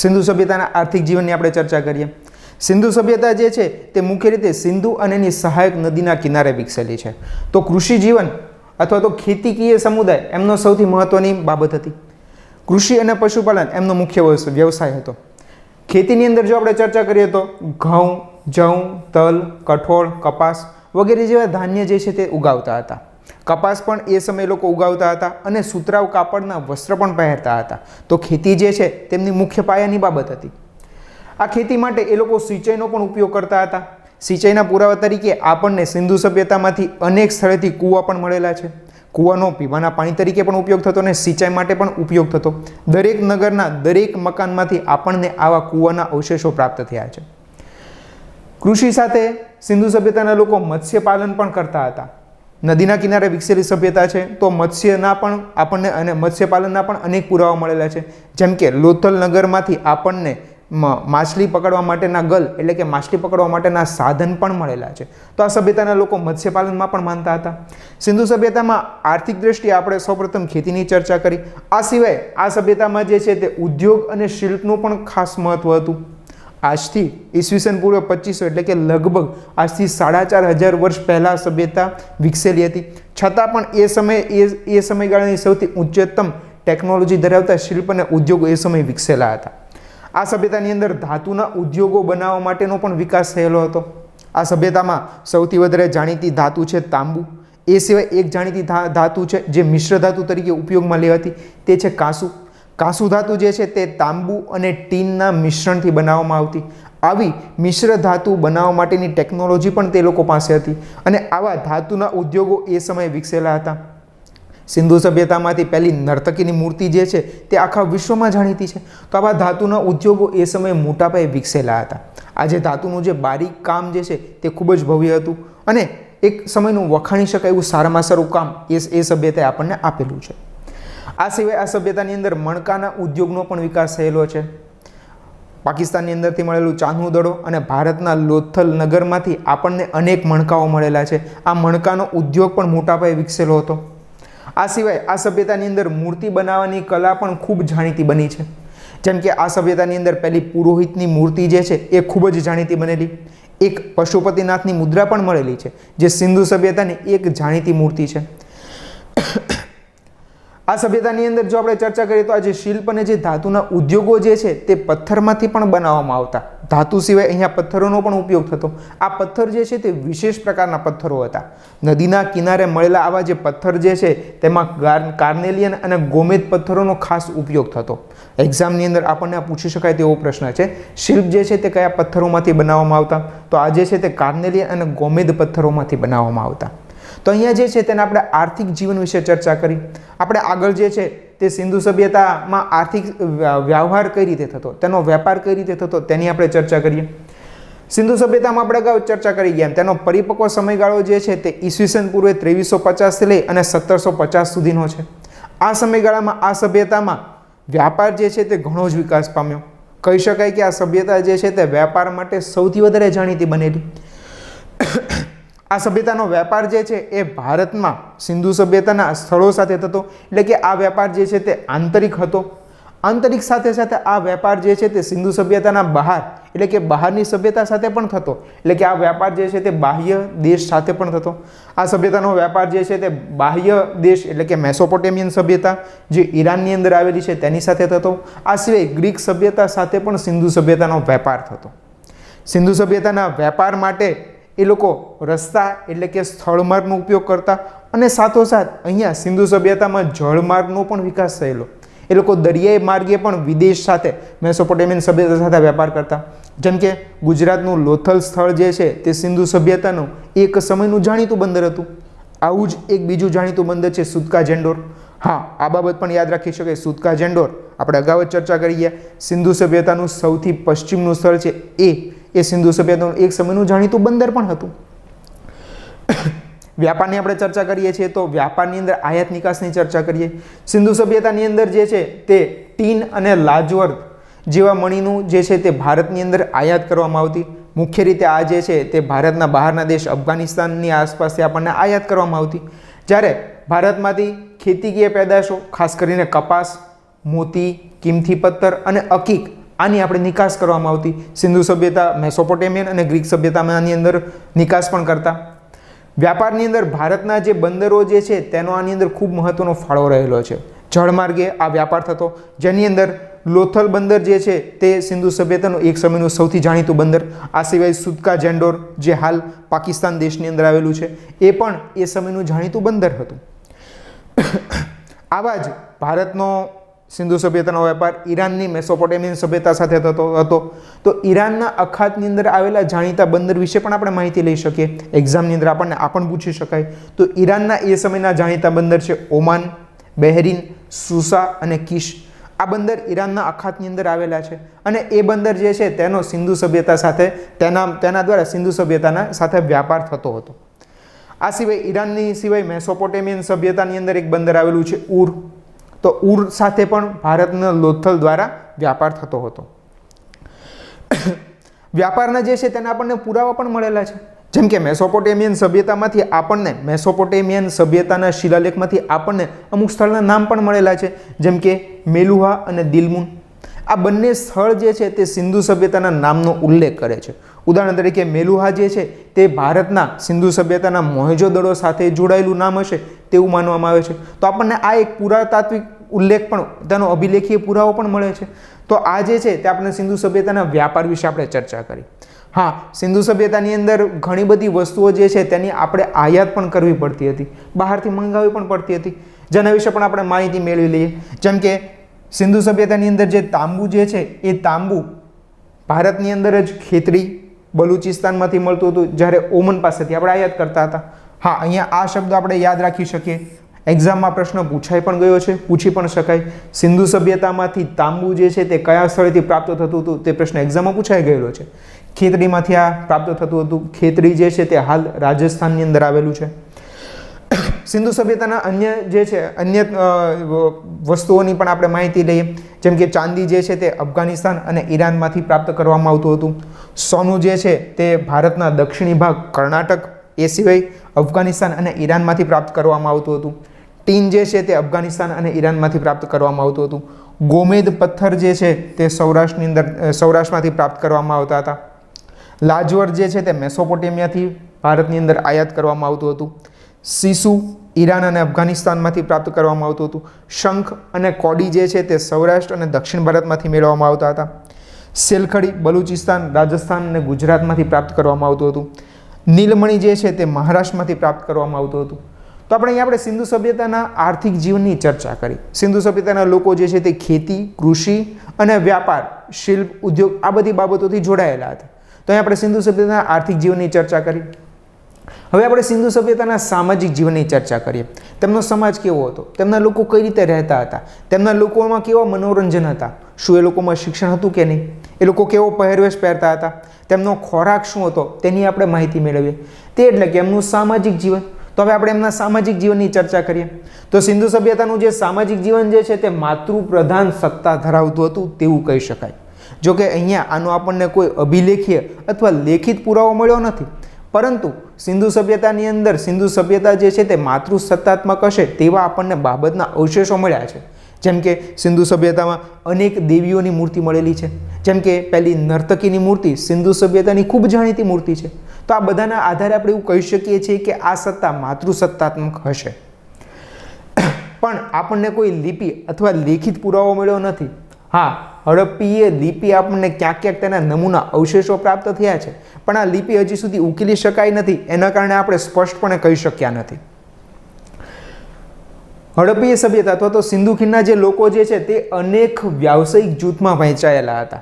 સિંધુ સભ્યતાના આર્થિક જીવનની આપણે ચર્ચા કરીએ. સિંધુ સભ્યતા જે છે તે મુખ્ય રીતે સિંધુ અને એની સહાયક નદીના કિનારે વિકસેલી છે. તો કૃષિ જીવન અથવા તો ખેતીકીય સમુદાય એમનો સૌથી મહત્વની બાબત હતી. કૃષિ અને પશુપાલન એમનો મુખ્ય વ્યવસાય હતો. ખેતીની અંદર જો આપણે ચર્ચા કરીએ તો ઘઉં, જવ, તલ, કઠોળ, કપાસ વગેરે જેવા ધાન્ય જે છે તે ઉગાવતા હતા. કપાસ પણ એ સમયે લોકો ઉગાવતા હતા અને સુતરાઉ કાપડના વસ્ત્ર પણ પહેરતા હતા. તો ખેતી જે છે તેમની મુખ્ય પાયાની બાબત હતી. આ ખેતી માટે એ લોકો સિંચાઈનો પણ ઉપયોગ કરતા હતા. સિંચાઈના પુરાવા તરીકે આપણને સિંધુ સભ્યતામાંથી અનેક સ્થળેથી કૂવા પણ મળેલા છે. કૂવાનો પીવાના પાણી તરીકે પણ ઉપયોગ થતો અને સિંચાઈ માટે પણ ઉપયોગ થતો. દરેક નગરના દરેક મકાનમાંથી આપણને આવા કૂવાના અવશેષો પ્રાપ્ત થયા છે. કૃષિ સાથે સિંધુ સભ્યતાના લોકો મત્સ્ય પાલન પણ કરતા હતા. નદીના કિનારે વિકસેલી સભ્યતા છે તો મત્સ્યના પણ આપણને અને મત્સ્યપાલનના પણ અનેક પુરાવા મળેલા છે. જેમ કે લોથલ નગરમાંથી આપણને માછલી પકડવા માટેના ગલ એટલે કે માછલી પકડવા માટેના સાધન પણ મળેલા છે. તો આ સભ્યતાના લોકો મત્સ્યપાલનમાં પણ માનતા હતા. સિંધુ સભ્યતામાં આર્થિક દ્રષ્ટિએ આપણે સૌપ્રથમ ખેતીની ચર્ચા કરી. આ સિવાય આ સભ્યતામાં જે છે તે ઉદ્યોગ અને શિલ્પનું પણ ખાસ મહત્વ હતું. આજથી ઈસવીસન પૂર્વ 2500 એટલે કે લગભગ આજથી 4500 વર્ષ પહેલાં સભ્યતા વિકસેલી હતી. છતાં પણ એ સમયગાળાની સૌથી ઉચ્ચતમ ટેકનોલોજી ધરાવતા શિલ્પ અને ઉદ્યોગો એ સમયે વિકસેલા હતા. આ સભ્યતાની અંદર ધાતુના ઉદ્યોગો બનાવવા માટેનો પણ વિકાસ થયેલો હતો. આ સભ્યતામાં સૌથી વધારે જાણીતી ધાતુ છે તાંબુ. એ સિવાય એક જાણીતી ધાતુ છે જે મિશ્ર ધાતુ તરીકે ઉપયોગમાં લેવાતી, તે છે કાંસુ. કાંસુ ધાતુ જે છે તે તાંબુ અને ટીનના મિશ્રણથી બનાવવામાં આવતી. આવી મિશ્ર ધાતુ બનાવવા માટેની ટેકનોલોજી પણ તે લોકો પાસે હતી અને આવા ધાતુના ઉદ્યોગો એ સમયે વિકસેલા હતા. સિંધુ સભ્યતામાંથી પહેલી નર્તકીની મૂર્તિ જે છે તે આખા વિશ્વમાં જાણીતી છે. તો આવા ધાતુના ઉદ્યોગો એ સમયે મોટા પાયે વિકસેલા હતા. આજે ધાતુનું જે બારીક કામ જે છે તે ખૂબ જ ભવ્ય હતું અને એક સમયનું વખાણી શકાય એવું સારામાં સારું કામ એ સભ્યતાએ આપણને આપેલું છે. આ સિવાય આ સભ્યતાની અંદર મણકાના ઉદ્યોગનો પણ વિકાસ થયેલો છે. પાકિસ્તાનની અંદરથી મળેલું ચાંદનું દડો અને ભારતના લોથલ નગરમાંથી આપણને અનેક મણકાઓ મળેલા છે. આ મણકાનો ઉદ્યોગ પણ મોટા પાયે વિકસેલો હતો. આ સિવાય આ સભ્યતાની અંદર મૂર્તિ બનાવવાની કલા પણ ખૂબ જાણીતી બની છે. જેમ કે આ સભ્યતાની અંદર પહેલી પુરોહિતની મૂર્તિ જે છે એ ખૂબ જ જાણીતી બનેલી. એક પશુપતિનાથની મુદ્રા પણ મળેલી છે જે સિંધુ સભ્યતાની એક જાણીતી મૂર્તિ છે. આ સભ્યતાની અંદર જો આપણે ચર્ચા કરીએ તો આ જે શિલ્પ અને જે ધાતુના ઉદ્યોગો જે છે તે પથ્થરમાંથી પણ બનાવવામાં આવતા. ધાતુ સિવાય અહીંયા પથ્થરોનો પણ ઉપયોગ થતો. આ પથ્થર જે છે તે વિશેષ પ્રકારના પથ્થરો હતા. નદીના કિનારે મળેલા આવા જે પથ્થર જે છે તેમાં કાર્નેલિયન અને ગોમેદ પથ્થરોનો ખાસ ઉપયોગ થતો. એક્ઝામની અંદર આપણને પૂછી શકાય તેવો પ્રશ્ન છે, શિલ્પ જે છે તે કયા પથ્થરોમાંથી બનાવવામાં આવતા? તો આ જે છે તે કાર્નેલિયન અને ગોમેદ પથ્થરોમાંથી બનાવવામાં આવતા. તો અહીંયા જે છે તેને આપણે આર્થિક જીવન વિશે ચર્ચા કરી. આપણે આગળ જે છે તે સિંધુ સભ્યતામાં આર્થિક વ્યવહાર કઈ રીતે થતો, તેનો વેપાર કઈ રીતે થતો તેની આપણે ચર્ચા કરીએ. સિંધુ સભ્યતામાં આપણે અગાઉ ચર્ચા કરી ગયા તેનો પરિપક્વ સમયગાળો જે છે તે ઈસવીસન પૂર્વે 2350 લઈ અને 1750 સુધીનો છે. આ સમયગાળામાં આ સભ્યતામાં વ્યાપાર જે છે તે ઘણો જ વિકાસ પામ્યો. કહી શકાય કે આ સભ્યતા જે છે તે વ્યાપાર માટે સૌથી વધારે જાણીતી બનેલી. આ સભ્યતાનો વેપાર જે છે એ ભારતમાં સિંધુ સભ્યતાના સ્થળો સાથે થતો. એટલે કે આ વેપાર જે છે તે આંતરિક હતો. આંતરિક સાથે સાથે આ વેપાર જે છે તે સિંધુ સભ્યતાના બહાર એટલે કે બહારની સભ્યતા સાથે પણ થતો. એટલે કે આ વેપાર જે છે તે બાહ્ય દેશ સાથે પણ થતો. આ સભ્યતાનો વેપાર જે છે તે બાહ્ય દેશ એટલે કે મેસોપોટેમિયન સભ્યતા જે ઈરાનની અંદર આવેલી છે તેની સાથે થતો. આ સિવાય ગ્રીક સભ્યતા સાથે પણ સિંધુ સભ્યતાનો વેપાર થતો. સિંધુ સભ્યતાના વેપાર માટે એ લોકો રસ્તા એટલે કે સ્થળમાર્ગનો ઉપયોગ કરતા અને સાથોસાથ અહીંયા સિંધુ સભ્યતામાં જળમાર્ગનો પણ વિકાસ થયેલો. એ લોકો દરિયાઈ માર્ગે પણ વિદેશ સાથે મેસોપોટેમિયન સભ્યતા સાથે વેપાર કરતા. જેમ કે ગુજરાતનું લોથલ સ્થળ જે છે તે સિંધુ સભ્યતાનું એક સમયનું જાણીતું બંદર હતું. આવું જ એક બીજું જાણીતું બંદર છે સુતકા જેન્ડોર. હા, આ બાબત પણ યાદ રાખી શકાય. સુતકા જેન્ડોર આપણે અગાઉ જ ચર્ચા કરી ગયા. સિંધુ સભ્યતાનું સૌથી પશ્ચિમનું સ્થળ છે એ સિંધુ સભ્યતાનું એક સમયનું જાણીતું બંદર પણ હતું. વ્યાપારની આપણે ચર્ચા કરીએ છીએ તો વ્યાપારની અંદર આયાત નિકાસની ચર્ચા કરીએ. સિંધુ સભ્યતાની અંદર જે છે તે ટીન અને લાજવર્ક જેવા મણીનું જે છે તે ભારતની અંદર આયાત કરવામાં આવતી. મુખ્ય રીતે આ જે છે તે ભારતના બહારના દેશ અફઘાનિસ્તાનની આસપાસથી આપણને આયાત કરવામાં આવતી. જ્યારે ભારતમાંથી ખેતીકીય પેદાશો ખાસ કરીને કપાસ, મોતી, કિંમતી પથ્થર અને અકીક આની આપણે નિકાસ કરવામાં આવતી. સિંધુ સભ્યતા, મેસોપોટેમિયન અને ગ્રીક સભ્યતામાં આની અંદર નિકાસ પણ કરતા. વ્યાપારની અંદર ભારતના જે બંદરો જે છે તેનો આની અંદર ખૂબ મહત્વનો ફાળો રહેલો છે. જળમાર્ગે આ વ્યાપાર થતો, જેની અંદર લોથલ બંદર જે છે તે સિંધુ સભ્યતાનું એક સમયનું સૌથી જાણીતું બંદર. આ સિવાય સુદકા જેન્ડોર જે હાલ પાકિસ્તાન દેશની અંદર આવેલું છે એ પણ એ સમયનું જાણીતું બંદર હતું. આવા જ ભારતનો સિંધુ સભ્યતાનો વેપાર ઈરાનની મેસોપોટેમિયન સભ્યતા સાથે થતો હતો. તો ઈરાનના અખાતની અંદર આવેલા જાણીતા બંદર વિશે પણ આપણે માહિતી લઈ શકીએ. એક્ઝામની અંદર આપણને આ પણ પૂછી શકાય. તો ઈરાનના એ સમયના જાણીતા બંદર છે ઓમાન, બહેરીન, સુસા અને કિશ. આ બંદર ઈરાનના અખાતની અંદર આવેલા છે અને એ બંદર જે છે તેનો સિંધુ સભ્યતા સાથે તેના દ્વારા સિંધુ સભ્યતાના સાથે વ્યાપાર થતો હતો. આ સિવાય ઈરાનની સિવાય મેસોપોટેમિયન સભ્યતાની અંદર એક બંદર આવેલું છે ઉર. તો ઉર સાથે પણ ભારતના લોથલ દ્વારા વ્યાપાર થતો હતો. વ્યાપારના જે છે તેના આપણને પુરાવા પણ મળેલા છે. જેમ કે મેસોપોટેમિયન સભ્યતામાંથી આપણને મેસોપોટેમિયન સભ્યતાના શિલાલેખમાંથી આપણને અમુક સ્થળના નામ પણ મળેલા છે. જેમ કે મેલુહા અને દિલમુન. આ બંને સ્થળ જે છે તે સિંધુ સભ્યતાના નામનો ઉલ્લેખ કરે છે. ઉદાહરણ તરીકે મેલુહા જે છે તે ભારતના સિંધુ સભ્યતાના મોહેંજો-દડો સાથે જોડાયેલું નામ હશે તેવું માનવામાં આવે છે. તો આપણને આ એક પુરાતાત્વિક ઉલ્લેખ પણ, તેનો અભિલેખીય પુરાવો પણ મળે છે. તો આ જે છે તે આપણે સિંધુ સભ્યતાના વ્યાપાર વિશે આપણે ચર્ચા કરી. હા, સિંધુ સભ્યતાની અંદર ઘણી બધી વસ્તુઓ જે છે તેની આપણે આયાત પણ કરવી પડતી હતી, બહારથી મંગાવવી પણ પડતી હતી, જેના વિશે પણ આપણે માહિતી મેળવી લઈએ. જેમ કે સિંધુ સભ્યતાની અંદર જે તાંબુ જે છે એ તાંબુ ભારતની અંદર જ ખેતરી, બલુચિસ્તાનમાંથી મળતું હતું, જ્યારે ઓમન પાસેથી આપણે આયાત કરતા હતા. હા, અહીંયા આ શબ્દ આપણે યાદ રાખી શકીએ. એક્ઝામમાં પ્રશ્ન પૂછાઈ પણ ગયો છે, પૂછી પણ શકાય. સિંધુ સભ્યતામાંથી તાંબુ જે છે તે કયા સ્થળેથી પ્રાપ્ત થતું હતું તે પ્રશ્ન એક્ઝામમાં પૂછાઈ ગયેલો છે. ખેતરીમાંથી આ પ્રાપ્ત થતું હતું. ખેતરી જે છે તે હાલ રાજસ્થાનની અંદર આવેલું છે. સિંધુ સભ્યતાના અન્ય વસ્તુઓની પણ આપણે માહિતી લઈએ. જેમ કે ચાંદી જે છે તે અફઘાનિસ્તાન અને ઈરાનમાંથી પ્રાપ્ત કરવામાં આવતું હતું. સોનું જે છે તે ભારતના દક્ષિણી ભાગ કર્ણાટક, એ સિવાય અફઘાનિસ્તાન અને ઈરાનમાંથી પ્રાપ્ત કરવામાં આવતું હતું. ટીન જે છે તે અફઘાનિસ્તાન અને ઈરાનમાંથી પ્રાપ્ત કરવામાં આવતું હતું. ગોમેદ પથ્થર જે છે તે સૌરાષ્ટ્રમાંથી પ્રાપ્ત કરવામાં આવતા હતા. લાજવર જે છે તે મેસોપોટેમિયાથી ભારતની અંદર આયાત કરવામાં આવતું હતું. સીસુ ઈરાન અને અફઘાનિસ્તાનમાંથી પ્રાપ્ત કરવામાં આવતું હતું. શંખ અને કોડી જે છે તે સૌરાષ્ટ્ર અને દક્ષિણ ભારતમાંથી મેળવવામાં આવતા હતા. સેલખડી બલુચિસ્તાન, રાજસ્થાન અને ગુજરાતમાંથી પ્રાપ્ત કરવામાં આવતું હતું. નીલમણી જે છે તે મહારાષ્ટ્રમાંથી પ્રાપ્ત કરવામાં આવતું હતું. તો આપણે સિંધુ સભ્યતાના આર્થિક જીવનની ચર્ચા કરી. સિંધુ સભ્યતાના લોકો જે છે તે ખેતી, કૃષિ અને વ્યાપાર, શિલ્પ, ઉદ્યોગ આ બધી બાબતોથી જોડાયેલા હતા. તો અહીં આપણે સિંધુ સભ્યતાના આર્થિક જીવનની ચર્ચા કરી. હવે આપણે સિંધુ સભ્યતાના સામાજિક જીવનની ચર્ચા કરીએ. તેમનો સમાજ કેવો હતો, તેમના લોકો કઈ રીતે રહેતા હતા, તેમના લોકોમાં કેવા મનોરંજન હતા, શું એ લોકોમાં શિક્ષણ હતું કે નહીં, એ લોકો કેવો પહેરવેશ પહેરતા હતા, તેમનો ખોરાક શું હતો તેની આપણે માહિતી મેળવીએ. તે એટલે કે એમનું સામાજિક જીવન. તો હવે આપણે એમના સામાજિક જીવનની ચર્ચા કરીએ. તો સિંધુ સભ્યતાનું જે સામાજિક જીવન જે છે તે માતૃપ્રધાન સત્તા ધરાવતું હતું તેવું કહી શકાય. જો કે અહીંયા આનો આપણને કોઈ અભિલેખીય અથવા લેખિત પુરાવો મળ્યો નથી, પરંતુ સિંધુ સભ્યતાની અંદર સિંધુ સભ્યતા જે છે તે માતૃસત્તાત્મક હશે તેવા આપણને બાબતના અવશેષો મળ્યા છે. જેમ કે સિંધુ સભ્યતામાં અનેક દેવીઓની મૂર્તિ મળેલી છે. જેમ કે પહેલી નર્તકીની મૂર્તિ સિંધુ સભ્યતાની ખૂબ જાણીતી મૂર્તિ છે. તો આ બધાના આધારે આપણે એવું કહી શકીએ છીએ કે આ સત્તા માતૃસત્તાત્મક હશે. પણ આપણને કોઈ લિપિ અથવા લેખિત પુરાવો મળ્યો નથી. હા, હડપ્પીય લિપિ આપણને ક્યાંક ક્યાંક તેના નમૂના અવશેષો પ્રાપ્ત થયા છે, પણ આ લિપિ હજી સુધી ઉકેલી શકાય નથી. એના કારણે આપણે સ્પષ્ટપણે કહી શક્યા નથી. હડપ્પીય સભ્યતા અથવા તો સિંધુ ખીણના જે લોકો જે છે તે અનેક વ્યાવસાયિક જૂથમાં વહેંચાયેલા હતા.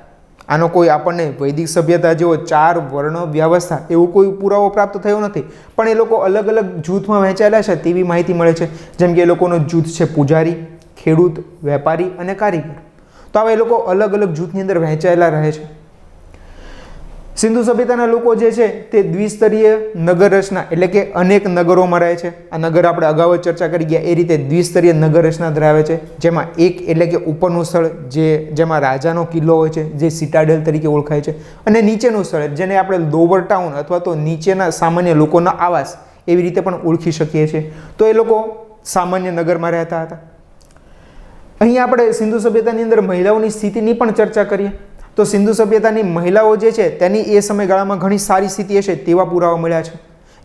આનો કોઈ આપણને વૈદિક સભ્યતા જેવો 4 વર્ણ વ્યવસ્થા એવો કોઈ પુરાવો પ્રાપ્ત થયો નથી, પણ એ લોકો અલગ અલગ જૂથમાં વહેંચાયેલા છે તેવી માહિતી મળે છે. જેમ કે એ લોકોનો જૂથ છે પૂજારી, ખેડૂત, વેપારી અને કારીગર. તો આવા એ લોકો અલગ અલગ જૂથની અંદર વહેંચાયેલા રહે છે. સિંધુ સભ્યતાના લોકો જે છે તે દ્વિસ્તરીય નગર રચના એટલે કે અનેક નગરોમાં રહે છે. આ નગર આપણે અગાઉ ચર્ચા કરી ગયા એ રીતે દ્વિસ્તરીય નગર રચના ધરાવે છે, જેમાં એક એટલે કે ઉપરનું સ્થળ જેમાં રાજાનો કિલ્લો હોય છે જે સિટાડેલ તરીકે ઓળખાય છે, અને નીચેનું સ્થળ જેને આપણે લોવર ટાઉન અથવા તો નીચેના સામાન્ય લોકોના આવાસ એવી રીતે પણ ઓળખી શકીએ છીએ. તો એ લોકો સામાન્ય નગરમાં રહેતા હતા. અહીં આપણે સિંધુ સભ્યતાની અંદર મહિલાઓની સ્થિતિની પણ ચર્ચા કરીએ. તો સિંધુ સભ્યતાની મહિલાઓ જે છે તેની એ સમયગાળામાં ઘણી સારી સ્થિતિ હશે તેવા પુરાવા મળ્યા છે.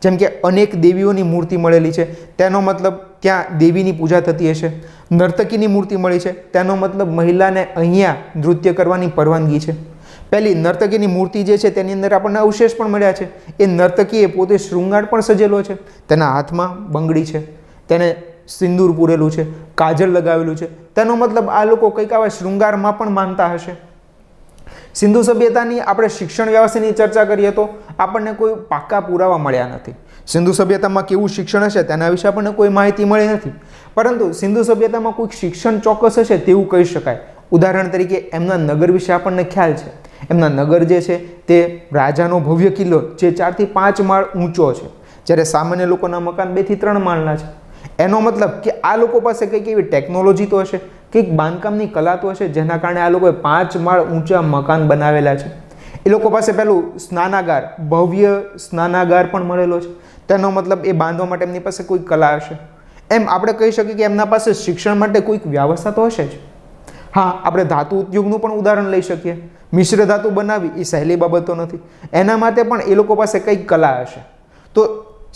જેમ કે અનેક દેવીઓની મૂર્તિ મળેલી છે, તેનો મતલબ ત્યાં દેવીની પૂજા થતી હશે. નર્તકીની મૂર્તિ મળી છે, તેનો મતલબ મહિલાને અહીંયા નૃત્ય કરવાની પરવાનગી છે. પહેલી નર્તકીની મૂર્તિ જે છે તેની અંદર આપણને અવશેષ પણ મળ્યા છે. એ નર્તકીએ પોતે શૃંગાર પણ સજેલો છે. તેના હાથમાં બંગડી છે, તેને સિંદૂર પૂરેલું છે, કાજલ લગાવેલું છે. તેનો મતલબ આ લોકો કંઈક આવા શૃંગારમાં પણ માનતા હશે. સિંધુ સભ્યતાની આપણે શિક્ષણ વ્યવસ્થાની ચર્ચા કરીએ તો આપણને કોઈ પાક્કા પુરાવા મળ્યા નથી. સિંધુ સભ્યતામાં કેવું શિક્ષણ હશે તેના વિશે આપણને કોઈ માહિતી મળી નથી. પરંતુ સિંધુ સભ્યતામાં કોઈક શિક્ષણ ચોક્કસ હશે તેવું કહી શકાય. ઉદાહરણ તરીકે એમના નગર વિશે આપણને ખ્યાલ છે. એમના નગર જે છે તે રાજાનો ભવ્ય કિલ્લો જે 4 થી 5 માળ ઊંચો છે, જ્યારે સામાન્ય લોકોના મકાન 2 થી 3 માળના છે. એનો મતલબ કે આ લોકો પાસે કંઈક એવી ટેકનોલોજી તો હશે, કંઈક બાંધકામની કલા તો હશે, જેના કારણે આ લોકોએ 5 માળ ઊંચા મકાન બનાવેલા છે. એ લોકો પાસે પેલું સ્નાનાગાર, ભવ્ય સ્નાનાગાર પણ મળેલો છે. તેનો મતલબ એ બાંધવા માટે એમની પાસે કોઈ કલા હશે. એમ આપણે કહી શકીએ કે એમના પાસે શિક્ષણ માટે કોઈક વ્યવસ્થા તો હશે જ. હા, આપણે ધાતુ ઉદ્યોગનું પણ ઉદાહરણ લઈ શકીએ. મિશ્ર ધાતુ બનાવવી એ સહેલી બાબત તો નથી. એના માટે પણ એ લોકો પાસે કંઈક કલા હશે. તો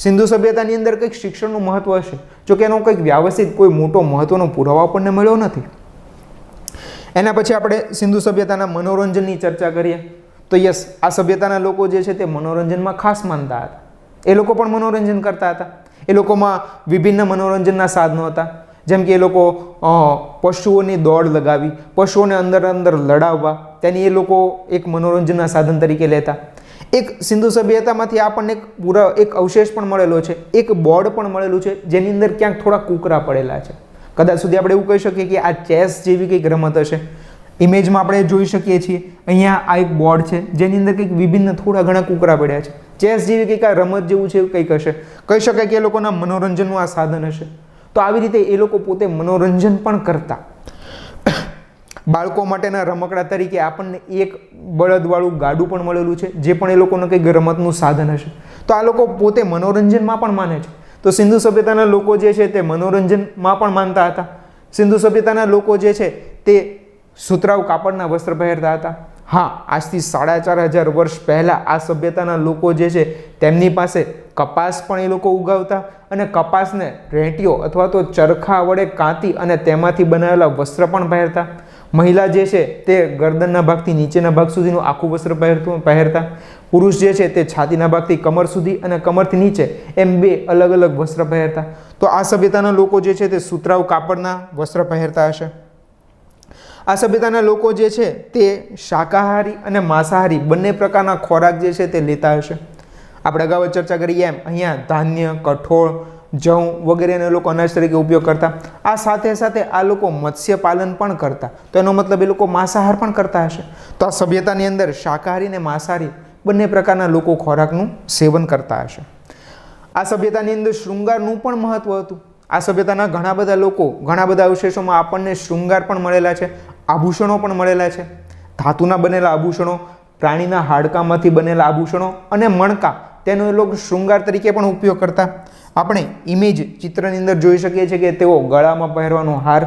સિંધુ સભ્યતાની અંદર કંઈક શિક્ષણનું મહત્વ હશે, જો કે એનો કંઈક વ્યવસ્થિત કોઈ મોટો મહત્વનો પુરાવો આપણને મળ્યો નથી. એના પછી આપણે સિંધુ સભ્યતાના મનોરંજનની ચર્ચા કરીએ તો યસ, આ સભ્યતાના લોકો જે છે તે મનોરંજનમાં ખાસ માનતા હતા. એ લોકો પણ મનોરંજન કરતા હતા. એ લોકોમાં વિભિન્ન મનોરંજનના સાધનો હતા. જેમ કે એ લોકો પશુઓની દોડ લગાવી, પશુઓને અંદર અંદર લડાવવા, તેની એ લોકો એક મનોરંજનના સાધન તરીકે લેતા. એક સિંધુ સભ્યતામાંથી આપણને એક અવશેષ પણ મળેલો છે, એક બોર્ડ પણ મળેલું છે જેની અંદર ક્યાંક થોડા કૂકરા પડેલા છે. કદાચ સુધી આપણે એવું કહી શકીએ કે આ ચેસ જેવી કંઈક રમત હશે. ઇમેજમાં આપણે જોઈ શકીએ છીએ અહીંયા આ એક બોર્ડ છે જેની અંદર કંઈક વિભિન્ન થોડા ઘણા કૂકરા પડ્યા છે. ચેસ જેવી કંઈક આ રમત જેવું છે કંઈક હશે. કહી શકાય કે એ લોકોના મનોરંજનનું આ સાધન હશે. તો આવી રીતે એ લોકો પોતે મનોરંજન પણ કરતા. બાળકો માટેના રમકડા તરીકે આપણને એક બળદવાળું ગાડું પણ મળેલું છે, જે પણ એ લોકોનું કંઈક રમતનું સાધન હશે. તો આ લોકો પોતે મનોરંજનમાં પણ માને છે. તો સિંધુ સભ્યતાના લોકો જે છે તે મનોરંજનમાં પણ માનતા હતા. સિંધુ સભ્યતાના લોકો જે છે તે સુતરાઉ કાપડના વસ્ત્ર પહેરતા હતા. હા, આજથી 4500 વર્ષ પહેલાં આ સભ્યતાના લોકો જે છે તેમની પાસે કપાસ પણ એ લોકો ઉગાવતા અને કપાસને રેંટીઓ અથવા તો ચરખા વડે કાંતી અને તેમાંથી બનાવેલા વસ્ત્ર પણ પહેરતા. મહિલા જે છે તે ગરદનના ભાગથી નીચેના ભાગ સુધીનું આખું વસ્ત્ર પહેરતા. પુરુષ જે છે તે છાતીના ભાગથી કમર સુધી અને કમરથી નીચે એમ 2 અલગ અલગ વસ્ત્ર પહેરતા. તો આ સભ્યતાના લોકો જે છે તે સુતરાઉ કાપડના વસ્ત્ર પહેરતા હશે. આ સભ્યતાના લોકો જે છે તે શાકાહારી અને માંસાહારી બંને પ્રકારના ખોરાક જે છે તે લેતા હશે. આપણે અગાઉ ચર્ચા કરીએ એમ અહીંયા ધાન્ય, કઠોળ, જવ વગેરેનો લોકો અનાજ તરીકે ઉપયોગ કરતા. આ સાથે સાથે આ લોકો મત્સ્ય પાલન પણ કરતા. તો એનો મતલબ એ લોકો માંસાહાર પણ કરતા હશે. તો આ સભ્યતાની અંદર શાકાહારી અને માંસાહારી બંને પ્રકારના લોકો ખોરાકનું સેવન કરતા હશે. આ સભ્યતાની અંદર શૃંગારનું પણ મહત્વ હતું. આ સભ્યતાના ઘણા બધા લોકો, ઘણા બધા અવશેષોમાં આપણને શૃંગાર પણ મળેલા છે, આભૂષણો પણ મળેલા છે. ધાતુના બનેલા આભૂષણો, પ્રાણીના હાડકામાંથી બનેલા આભૂષણો અને મણકા, તેનો એ લોકો શૃંગાર તરીકે પણ ઉપયોગ કરતા. આપણે ઇમેજ ચિત્રની અંદર જોઈ શકીએ છીએ કે તેઓ ગળામાં પહેરવાનો હાર,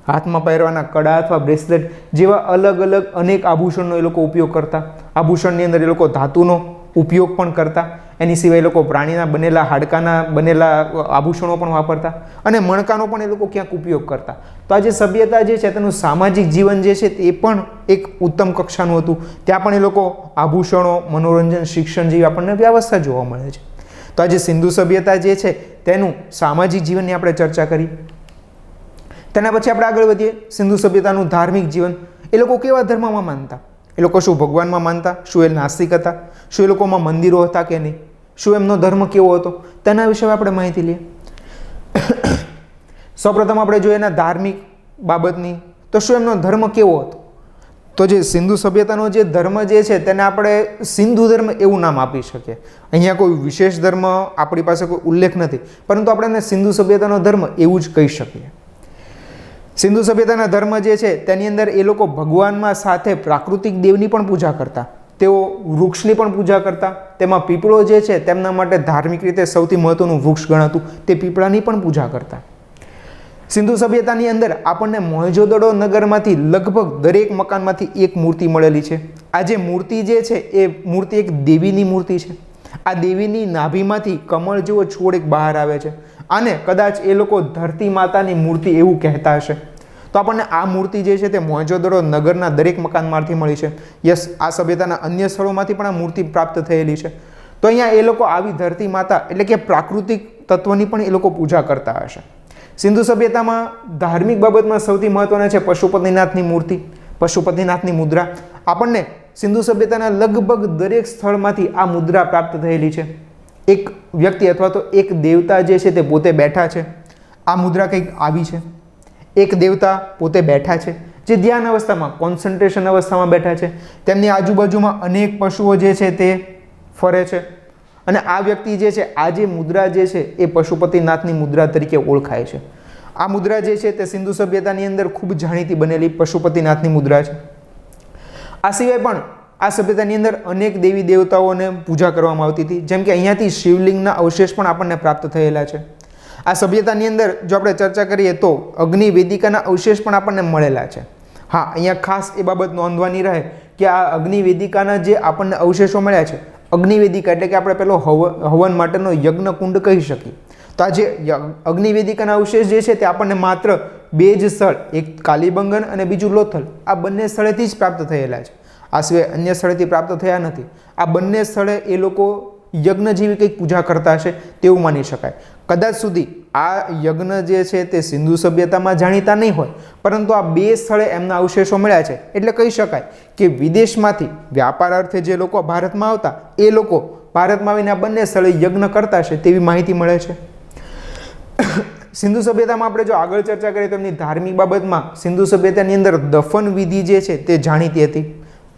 હાથમાં પહેરવાના કડા અથવા બ્રેસલેટ જેવા અલગ અલગ અનેક આભૂષણનો એ લોકો ઉપયોગ કરતા. આભૂષણની અંદર એ લોકો ધાતુનો ઉપયોગ પણ કરતા. એની સિવાય એ લોકો પ્રાણીના બનેલા હાડકાના બનેલા આભૂષણો પણ વાપરતા અને મણકાનો પણ એ લોકો ક્યાંક ઉપયોગ કરતા. તો આ જે સભ્યતા જે છે તેનું સામાજિક જીવન જે છે તે પણ એક ઉત્તમ કક્ષાનું હતું. ત્યાં પણ એ લોકો આભૂષણો, મનોરંજન, શિક્ષણ જેવી આપણને વ્યવસ્થા જોવા મળે છે. તો આજે સિંધુ સભ્યતા જે છે તેનું સામાજિક જીવનની આપણે ચર્ચા કરી. તેના પછી આપણે આગળ વધીએ. સિંધુ સભ્યતાનું ધાર્મિક જીવન. એ લોકો કેવા ધર્મમાં માનતા? એ લોકો શું ભગવાનમાં માનતા? શું એ નાસ્તિક હતા? શું એ લોકોમાં મંદિરો હતા કે નહીં? શું એમનો ધર્મ કેવો હતો? તેના વિશે આપણે માહિતી લઈએ. સૌપ્રથમ આપણે જોઈએ એના ધાર્મિક બાબતની, તો શું એમનો ધર્મ કેવો હતો? તો જે સિંધુ સભ્યતાનો જે ધર્મ જે છે તેને આપણે સિંધુ ધર્મ એવું નામ આપી શકીએ. અહીંયા કોઈ વિશેષ ધર્મ આપણી પાસે કોઈ ઉલ્લેખ નથી, પરંતુ આપણે એને સિંધુ સભ્યતાનો ધર્મ એવું જ કહી શકીએ. સિંધુ સભ્યતાના ધર્મ જે છે તેની અંદર એ લોકો ભગવાનમાં સાથે પ્રાકૃતિક દેવની પણ પૂજા કરતા. તેઓ વૃક્ષની પણ પૂજા કરતા. તેમાં પીપળો જે છે તેમના માટે ધાર્મિક રીતે સૌથી મહત્વનું વૃક્ષ ગણાતું, તે પીપળાની પણ પૂજા કરતા. સિંધુ સભ્યતાની અંદર આપણને મોહેંજો-દડો નગરમાંથી લગભગ દરેક મકાનમાંથી એક મૂર્તિ મળેલી છે. આ જે મૂર્તિ જે છે એ મૂર્તિ એક દેવીની મૂર્તિ છે. આ દેવીની નાભીમાંથી કમળ જેવો છોડ એક બહાર આવે છે અને કદાચ એ લોકો ધરતી માતાની મૂર્તિ એવું કહેતા હશે. તો આપણને આ મૂર્તિ જે છે તે મોહેંજો-દડો નગરના દરેક મકાનમાંથી મળી છે. યસ, આ સભ્યતાના અન્ય સ્થળોમાંથી પણ આ મૂર્તિ પ્રાપ્ત થયેલી છે. તો અહીંયા એ લોકો આવી ધરતી માતા એટલે કે પ્રાકૃતિક તત્વની પણ એ લોકો પૂજા કરતા હશે. સિંધુ સભ્યતામાં ધાર્મિક બાબતમાં સૌથી મહત્વના છે પશુપતિનાથની મૂર્તિ, પશુપતિનાથની મુદ્રા. આપણને સિંધુ સભ્યતાના લગભગ દરેક સ્થળમાંથી આ મુદ્રા પ્રાપ્ત થયેલી છે. એક વ્યક્તિ અથવા તો એક દેવતા જે છે તે પોતે બેઠા છે. આ મુદ્રા કંઈક આવી છે. એક દેવતા પોતે બેઠા છે, જે ધ્યાન અવસ્થામાં, કોન્સન્ટ્રેશન અવસ્થામાં બેઠા છે. તેમની આજુબાજુમાં અનેક પશુઓ જે છે તે ફરે છે અને આ વ્યક્તિ જે છે, આ જે મુદ્રા જે છે એ પશુપતિનાથની મુદ્રા તરીકે ઓળખાય છે. આ મુદ્રા જે છે તે સિંધુ સભ્યતાની અંદર ખૂબ જાણીતી બનેલી પશુપતિનાથની મુદ્રા છે. આ સિવાય પણ આ સભ્યતાની અંદર અનેક દેવી દેવતાઓને પૂજા કરવામાં આવતી હતી. જેમ કે અહીંયાથી શિવલિંગના અવશેષ પણ આપણને પ્રાપ્ત થયેલા છે. આ સભ્યતાની અંદર જો આપણે ચર્ચા કરીએ તો અગ્નિ વેદિકાના અવશેષ પણ આપણને મળેલા છે. હા, અહીંયા ખાસ એ બાબત નોંધવાની રહે કે આ અગ્નિ વેદિકાના જે આપણને અવશેષો મળ્યા છે, અગ્નિ વેદિકા એટલે કે આપણે પેલો હવન માટેનો યજ્ઞ કુંડ કહી શકીએ. તો આ જે અગ્નિ વેદિકાના અવશેષ જે છે તે આપણને માત્ર બે જ સ્થળ, એક કાલીબંગન અને બીજું લોથલ, આ બંને સ્થળેથી જ પ્રાપ્ત થયેલા છે. આ સિવાય અન્ય સ્થળેથી પ્રાપ્ત થયા નથી. આ બંને સ્થળે એ લોકો યજ્ઞ જેવી કંઈક પૂજા કરતા હશે તેવું માની શકાય. કદાચ સુધી આ યજ્ઞ જે છે તે સિંધુ સભ્યતામાં જાણીતા નહીં હોય, પરંતુ આ બે સ્થળે એમના અવશેષો મળ્યા છે એટલે કહી શકાય કે વિદેશમાંથી વ્યાપાર અર્થે જે લોકો ભારતમાં આવતા એ લોકો ભારતમાં આવીને આ બંને સ્થળે યજ્ઞ કરતા હશે તેવી માહિતી મળે છે. સિંધુ સભ્યતામાં આપણે જો આગળ ચર્ચા કરીએ તો એમની ધાર્મિક બાબતમાં સિંધુ સભ્યતાની અંદર દફન વિધિ જે છે તે જાણીતી હતી.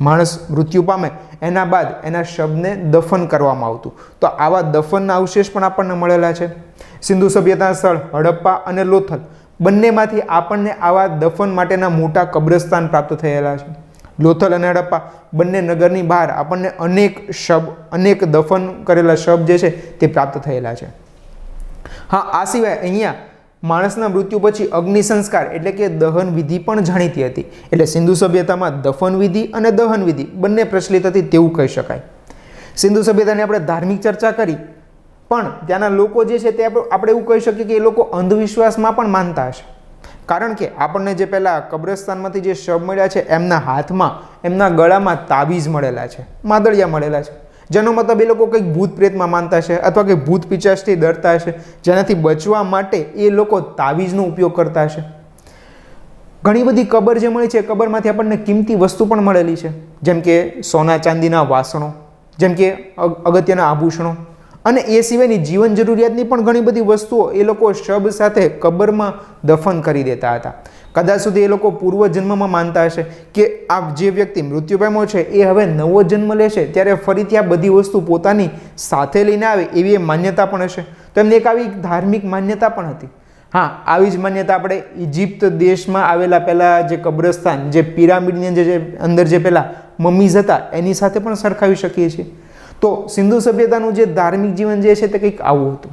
માણસ મૃત્યુ પામે એના બાદ એના શબને દફન કરવામાં આવતું. તો આવા દફનના અવશેષ પણ આપણને મળેલા છે. સિંધુ સભ્યતાના સ્થળ હડપ્પા અને લોથલ બંનેમાંથી આપણને આવા દફન માટેના મોટા કબ્રસ્તાન પ્રાપ્ત થયેલા છે. લોથલ અને હડપ્પા બંને નગરની બહાર આપણને અનેક દફન કરેલા શબ જે છે તે પ્રાપ્ત થયેલા છે. હા, આ સિવાય અહીંયા માણસના મૃત્યુ પછી અગ્નિ સંસ્કાર એટલે કે દહન વિધિ પણ જાણીતી હતી. એટલે સિંધુ સભ્યતામાં દફન વિધિ અને દહન વિધિ બંને પ્રચલિત હતી તેવું કહી શકાય. સિંધુ સભ્યતાની આપણે ધાર્મિક ચર્ચા કરી, પણ ત્યાંના લોકો જે છે તે આપણે એવું કહી શકીએ કે એ લોકો અંધવિશ્વાસમાં પણ માનતા હશે. કારણ કે આપણને જે પહેલાં કબ્રસ્તાનમાંથી જે શબ મળ્યા છે એમના હાથમાં, એમના ગળામાં તાવીઝ મળેલા છે, માદળિયા મળેલા છે, જેનો મતલબ એ લોકો કંઈક ભૂત પ્રેતમાં માનતા છે અથવા કંઈક ભૂત પિચાસથી ડરતા હશે, જેનાથી બચવા માટે એ લોકો તાવીઝનો ઉપયોગ કરતા હશે. ઘણી બધી કબર જે મળી છે, કબરમાંથી આપણને કિંમતી વસ્તુ પણ મળેલી છે, જેમ કે સોના ચાંદીના વાસણો, જેમ કે અગત્યના આભૂષણો, અને એ સિવાયની જીવન જરૂરિયાતની પણ ઘણી બધી વસ્તુઓ એ લોકો શબ સાથે કબરમાં દફન કરી દેતા હતા. કદાચ સુધી એ લોકો પૂર્વજન્મમાં માનતા હશે કે આ જે વ્યક્તિ મૃત્યુ પામ્યો છે એ હવે નવો જન્મ લેશે ત્યારે ફરીથી આ બધી વસ્તુ પોતાની સાથે લઈને આવે એવી માન્યતા પણ હશે. તો એમની એક આવી ધાર્મિક માન્યતા પણ હતી. હા, આવી જ માન્યતા આપણે ઇજિપ્ત દેશમાં આવેલા પહેલાં જે કબ્રસ્તાન, જે પિરામિડની જે અંદર જે પહેલાં મમ્મીઝ હતા એની સાથે પણ સરખાવી શકીએ છીએ. તો સિંધુ સભ્યતાનું જે ધાર્મિક જીવન જે છે તે કંઈક આવું હતું.